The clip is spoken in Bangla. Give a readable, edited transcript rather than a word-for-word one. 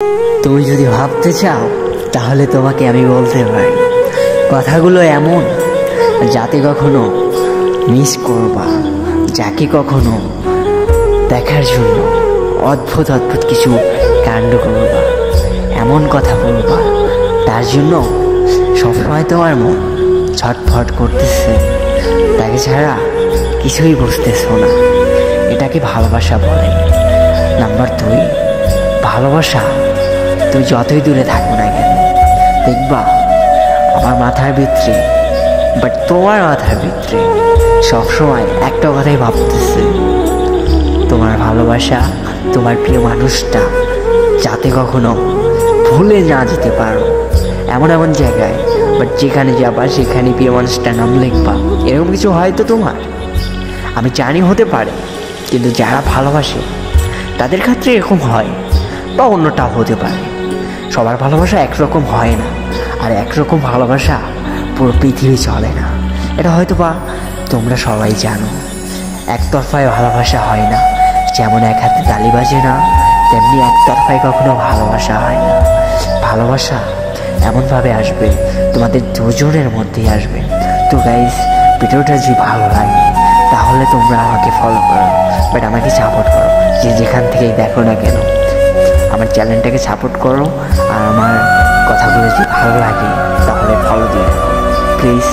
তুমি যদি ভাবতে চাও তাহলে তোমাকে আমি বলতে পারি, কথাগুলো এমন যাতে কখনো মিস করবা, যাকে কখনো দেখার জন্য অদ্ভুত অদ্ভুত কিছু কাণ্ড করবা, এমন কথা বলবা তার জন্য সবসময় তোমার মন ছটফট করতেছে, তাকে ছাড়া কিছুই বুঝতেছো না। এটাকে ভালোবাসা বলে। নাম্বার 2, ভালোবাসা তুই যতই দূরে থাকো না কেন, দেখবা আমার মাথার ভিতরে বাট তোমার মাথার ভিতরে সবসময় একটা কথাই ভাবতেছে, তোমার ভালোবাসা, তোমার প্রিয় মানুষটা যাতে কখনো ভুলে না যেতে পারো। এমন এমন জায়গায় বাট যেখানে যাবা সেখানে প্রিয় মানুষটার নাম লিখবা। এরকম কিছু হয়তো তোমার, আমি জানি হতে পারে, কিন্তু যারা ভালোবাসে তাদের ক্ষেত্রে এরকম হয়, বা অন্যটাও হতে পারে। সবার ভালোবাসা একরকম হয় না, আর একরকম ভালোবাসা পুরো পৃথিবী চলে না। এটা হয়তো বা তোমরা সবাই জানো। একতরফায় ভালোবাসা হয় না, যেমন এক হাতে তালি বাজে না, তেমনি একতরফায় কখনো ভালোবাসা হয় না। ভালোবাসা এমনভাবে আসবে, তোমাদের দুজনের মধ্যেই আসবে। তো গাইস, ভিডিওটা যদি ভালো লাগে তাহলে তোমরা আমাকে ফলো করো, বাট আমাকে সাপোর্ট করো, যে যেখান থেকেই দেখো না কেন আমার চ্যানেলটাকে সাপোর্ট করো। আর আমার কথাগুলো যদি ভালো লাগে তাহলে ফলো দিয়ে রাখো প্লিজ।